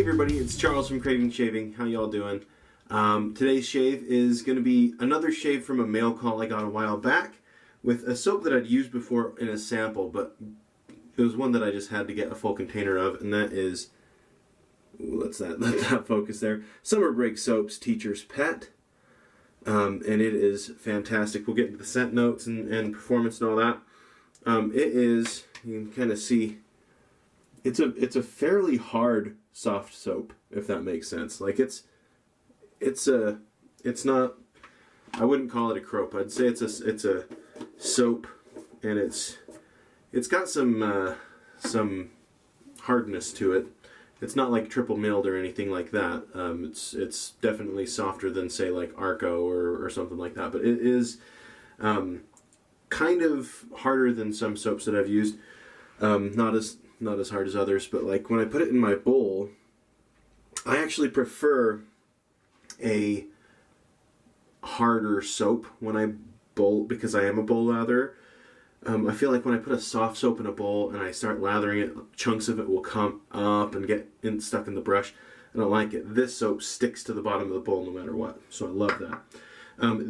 everybody, it's Charles from Craving Shaving. How y'all doing? Today's shave is going to be another shave from a mail call I got a while back with a soap that I'd used before in a sample, but it was one that I just had to get a full container of, and that is, let that focus there, Summer Break Soaps Teacher's Pet. And it is fantastic. We'll get into the scent notes and performance and all that. It is, you can kind of see, it's a fairly hard soft soap, if that makes sense. Like it's not, I wouldn't call it a croap. I'd say it's a soap, and it's got some hardness to it. It's not like triple milled or anything like that. It's definitely softer than, say, like Arco or something like that. But it is kind of harder than some soaps that I've used. Not as hard as others, but like when I put it in my bowl, I actually prefer a harder soap when I bowl, because I am a bowl latherer. I feel like when I put a soft soap in a bowl and I start lathering it, chunks of it will come up and get stuck in the brush. I don't like it. This soap sticks to the bottom of the bowl no matter what, so I love that.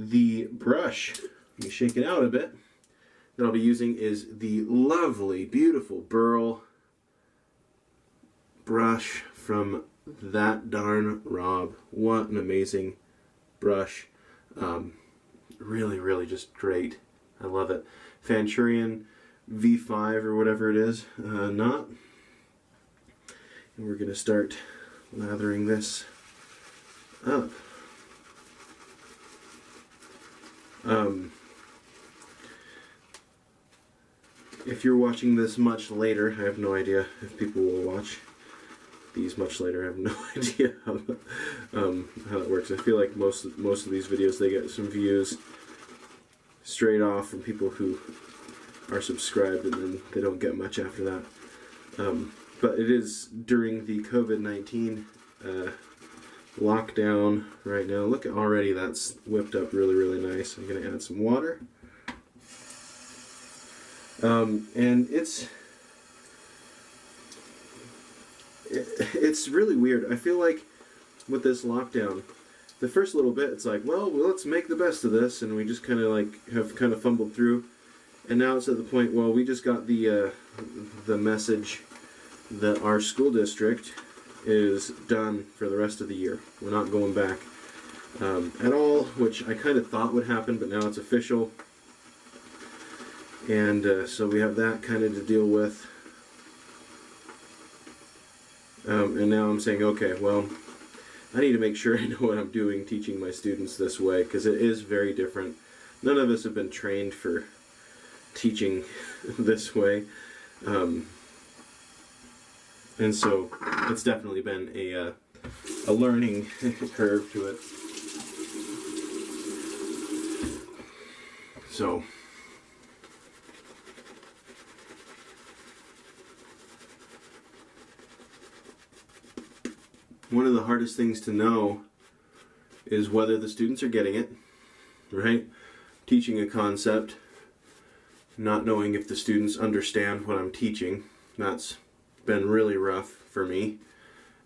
The brush, let me shake it out a bit, that I'll be using is the lovely, beautiful Burl brush from That Darn Rob. What an amazing brush. Really, really just great. I love it. Fanturion V5 or whatever it is, knot. And we're going to start lathering this up. If you're watching this much later, I have no idea if people will watch these much later. I have no idea how that works. I feel like most of these videos, they get some views straight off from people who are subscribed, and then they don't get much after that. But it is during the COVID-19 lockdown right now. Look, already that's whipped up really, really nice. I'm going to add some water. And it's really weird. I feel like with this lockdown, the first little bit, it's like, well, let's make the best of this, and we just kind of like have kind of fumbled through. And now it's at the point, well, we just got the message that our school district is done for the rest of the year. We're not going back at all, which I kind of thought would happen, but now it's official. And so we have that kind of to deal with. And now I'm saying, okay, well, I need to make sure I know what I'm doing teaching my students this way, because it is very different. None of us have been trained for teaching this way. And so it's definitely been a learning curve to it. So one of the hardest things to know is whether the students are getting it, right? Teaching a concept, not knowing if the students understand what I'm teaching. That's been really rough for me.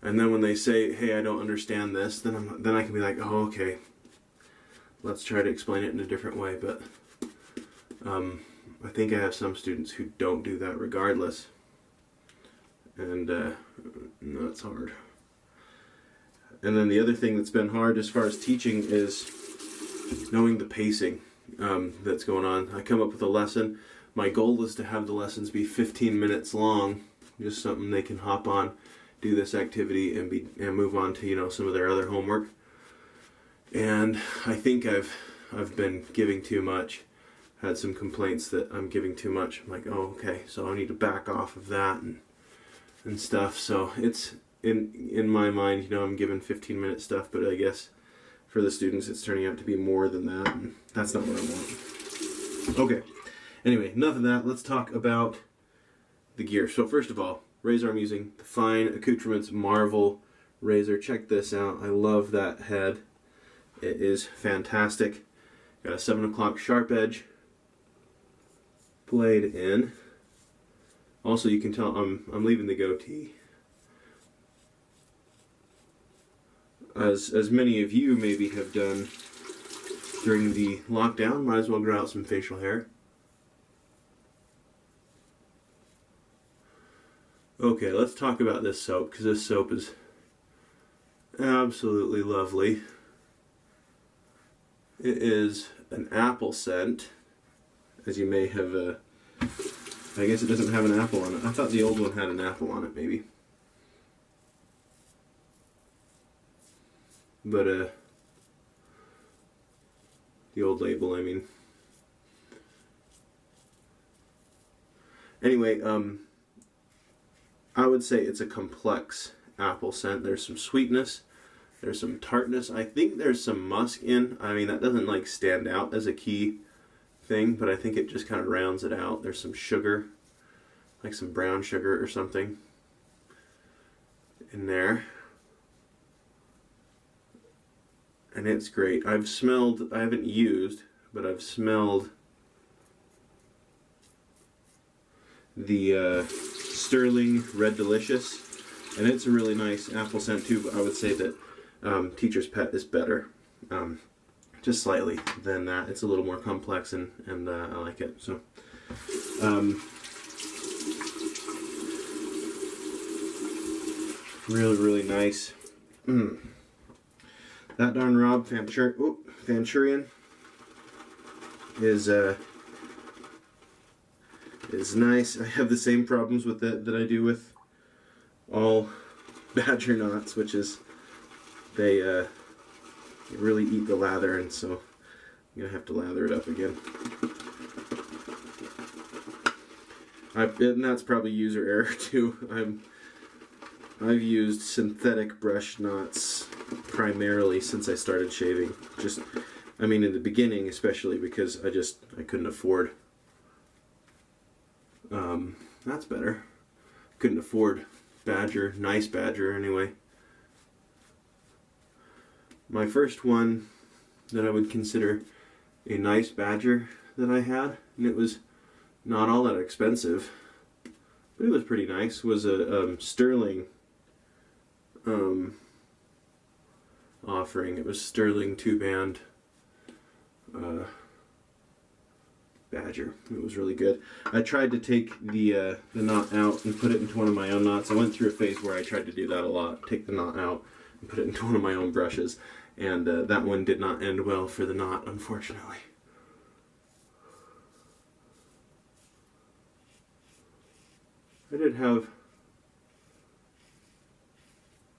And then when they say, hey, I don't understand this, then I can be like, oh, okay, let's try to explain it in a different way. But I think I have some students who don't do that regardless. And that's hard. And then the other thing that's been hard as far as teaching is knowing the pacing that's going on. I come up with a lesson. My goal is to have the lessons be 15 minutes long, just something they can hop on, do this activity, and move on to, you know, some of their other homework. And I think I've been giving too much. Had some complaints that I'm giving too much. I'm like, oh, okay, so I need to back off of that and stuff. So it's in my mind, you know, I'm giving 15-minute stuff, but I guess for the students it's turning out to be more than that, and that's not what I want. Okay, anyway, enough of that. Let's talk about the gear. So first of all, razor I'm using, the Fine Accoutrements Marvel razor. Check this out. I love that head. It is fantastic. Got a 7 o'clock sharp edge blade in. Also, you can tell I'm leaving the goatee. as many of you maybe have done during the lockdown, might as well grow out some facial hair. Okay, let's talk about this soap, because this soap is absolutely lovely. It is an apple scent, as you may have, I guess it doesn't have an apple on it. I thought the old one had an apple on it, maybe. But, the old label, I mean. Anyway, I would say it's a complex apple scent. There's some sweetness, there's some tartness. I think there's some musk in. I mean, that doesn't like stand out as a key thing, but I think it just kind of rounds it out. There's some sugar, like some brown sugar or something in there. And it's great. I've smelled, I haven't used, but I've smelled the Sterling Red Delicious, and it's a really nice apple scent too, but I would say that Teacher's Pet is better, just slightly, than that. It's a little more complex, and I like it. So, really, really nice. That darn Rob Fanchurian is nice. I have the same problems with it that I do with all badger knots, which is they really eat the lather, and so I'm gonna have to lather it up again. And that's probably user error too. I've used synthetic brush knots primarily since I started shaving. I mean, in the beginning especially, because I couldn't afford. That's better. Couldn't afford badger, nice badger anyway. My first one that I would consider a nice badger that I had, and it was not all that expensive, but it was pretty nice, was a Sterling offering. It was Sterling 2-band badger. It was really good. I tried to take the knot out and put it into one of my own knots. I went through a phase where I tried to do that a lot, take the knot out and put it into one of my own brushes, and that one did not end well for the knot, unfortunately. I did have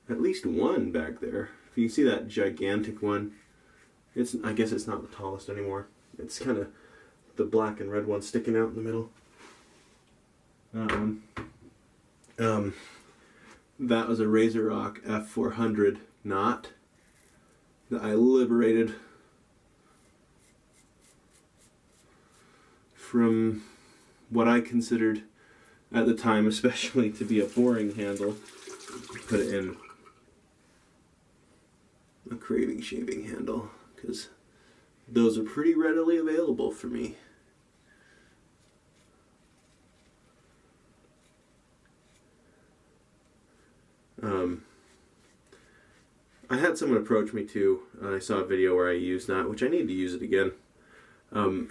at least one back there. If you can see that gigantic one, I guess it's not the tallest anymore. It's kind of the black and red one sticking out in the middle. That one. That was a RazoRock F400 knot that I liberated from what I considered at the time, especially, to be a boring handle. Put it in a Craving shaving handle, because those are pretty readily available for me. I had someone approach me too. I saw a video where I used that, which I need to use it again,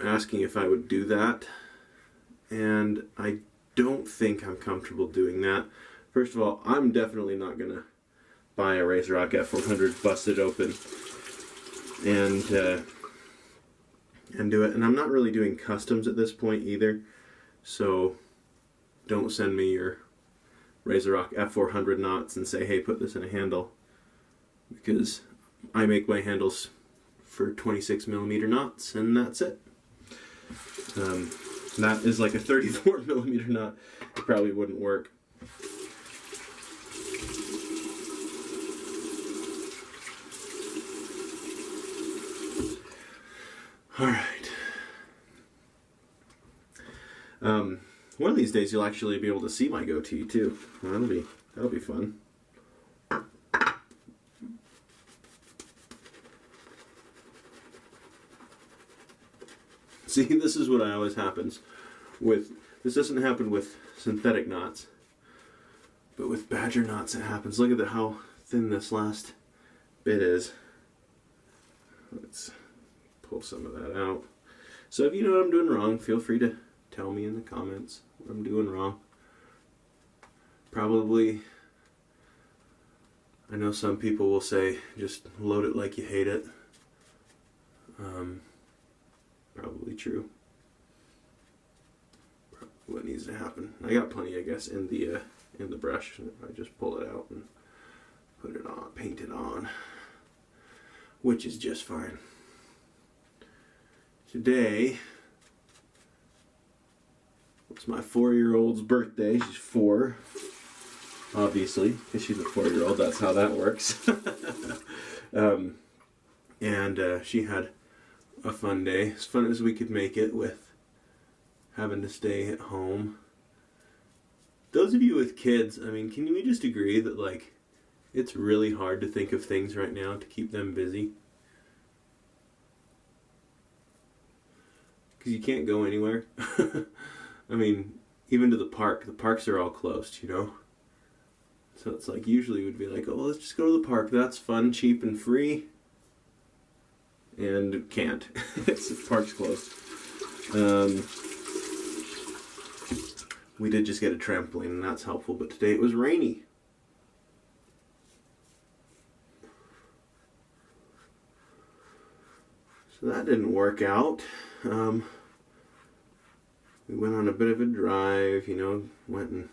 asking if I would do that, and I don't think I'm comfortable doing that. First of all, I'm definitely not going to buy a RazoRock F400, bust it open, and do it. And I'm not really doing customs at this point either, so don't send me your RazoRock F400 knots and say, hey, put this in a handle, because I make my handles for 26mm knots, and that's it. That is like a 34mm knot. It probably wouldn't work. All right. One of these days you'll actually be able to see my goatee too. That'll be fun. See, this is what always happens with, this doesn't happen with synthetic knots, but with badger knots it happens. Look at how thin this last It is. Let's pull some of that out. So if you know what I'm doing wrong, feel free to tell me in the comments what I'm doing wrong. Probably, I know some people will say, just load it like you hate it. Probably true. Probably what needs to happen. I got plenty, I guess, in the brush. I just pull it out and put it on, paint it on, which is just fine. Today, it's my 4-year-old's birthday. She's 4, obviously, because she's a 4-year-old. That's how that works. And she had a fun day, as fun as we could make it with having to stay at home. Those of you with kids, I mean, can we just agree that, like, it's really hard to think of things right now to keep them busy? Because you can't go anywhere. I mean, even to the park. The parks are all closed, you know? So it's like, usually we'd be like, oh, let's just go to the park. That's fun, cheap, and free. And can't. The park's closed. We did just get a trampoline, and that's helpful, but today it was rainy. So that didn't work out. We went on a bit of a drive, you know, went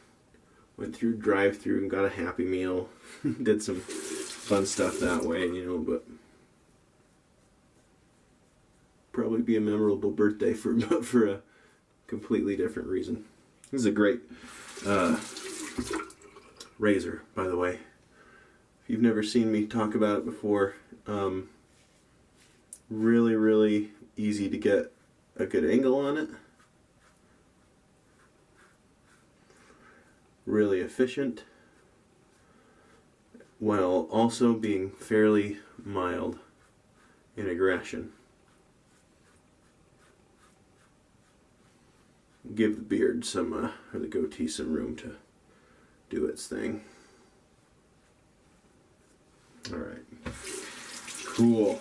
through drive-through and got a Happy Meal. Did some fun stuff that way, you know, but probably be a memorable birthday for a completely different reason. This is a great razor, by the way. If you've never seen me talk about it before, really, really easy to get a good angle on it. Really efficient, while also being fairly mild in aggression. Give the beard some, or the goatee some room to do its thing. Alright. Cool.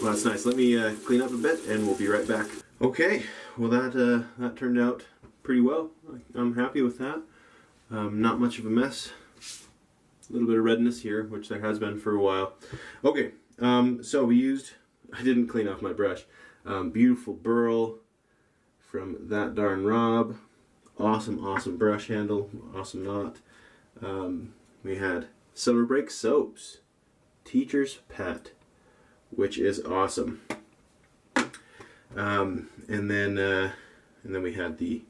Well, that's nice. Let me clean up a bit and we'll be right back. Okay, well that turned out pretty well. I'm happy with that. Not much of a mess. A little bit of redness here, which there has been for a while. Okay, so I didn't clean off my brush. Beautiful burl from That Darn Rob. Awesome, awesome brush handle. Awesome knot. We had Summer Break Soaps. Teacher's Pet, which is awesome. And then we had the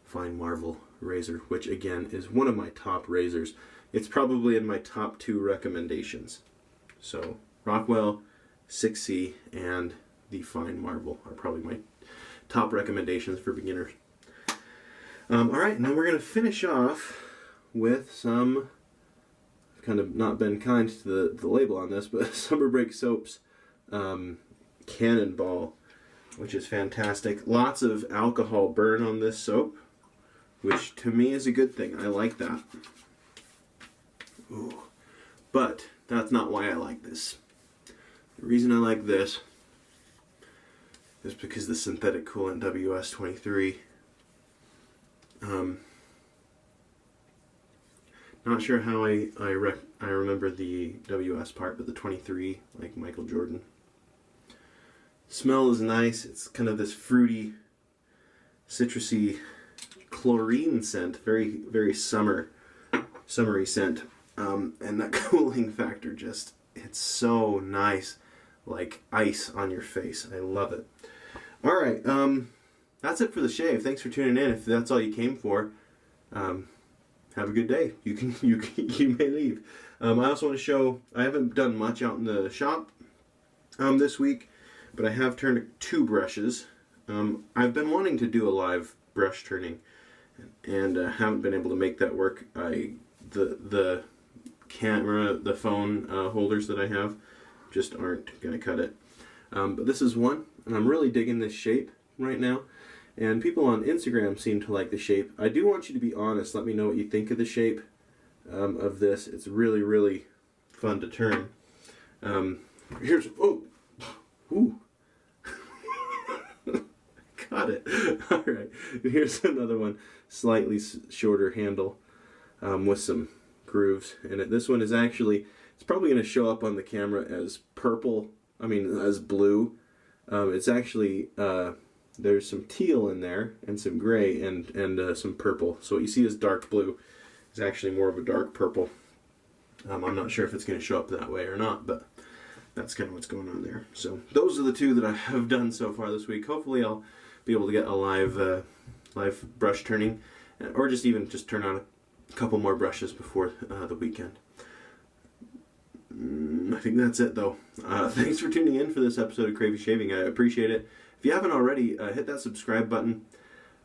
Fine Marvel razor, which again is one of my top razors. It's probably in my top 2 recommendations. So Rockwell, 6C, and the Fine Marvel are probably my top recommendations for beginners. Alright, and then we're going to finish off with some, I've kind of not been kind to the label on this, but Summer Break Soaps Cannonball, which is fantastic. Lots of alcohol burn on this soap, which to me is a good thing. I like that. Ooh. But that's not why I like this. The reason I like this is because the synthetic coolant WS-23. Not sure how I remember the WS part, but the 23, like Michael Jordan. Smell is nice. It's kind of this fruity, citrusy chlorine scent. Very, very summery scent. And that cooling factor just, it's so nice. Like ice on your face. I love it. Alright, that's it for the shave. Thanks for tuning in. If that's all you came for, have a good day. You may leave. I also want to show, I haven't done much out in the shop this week, but I have turned 2 brushes. I've been wanting to do a live brush turning and haven't been able to make that work. The camera, the phone holders that I have just aren't going to cut it. But this is one, and I'm really digging this shape right now. And people on Instagram seem to like the shape. I do want you to be honest. Let me know what you think of the shape. of this. It's really, really fun to turn. Here's, oh, ooh. Got it. All right, here's another one, slightly shorter handle with some grooves in it. This one is actually, it's probably going to show up on the camera as purple, as blue. It's actually, there's some teal in there and some gray and some purple. So what you see is dark blue is actually more of a dark purple. I'm not sure if it's going to show up that way or not, but that's kind of what's going on there. So those are the two that I have done so far this week. Hopefully I'll be able to get a live brush turning, or just turn on a couple more brushes before the weekend. I think that's it though. Thanks for tuning in for this episode of Cravey Shaving. I appreciate it. If you haven't already, hit that subscribe button.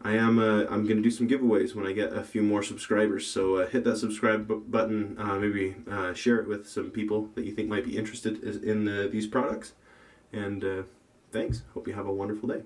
I'm going to do some giveaways when I get a few more subscribers, so hit that subscribe button, maybe share it with some people that you think might be interested in these products, and thanks. Hope you have a wonderful day.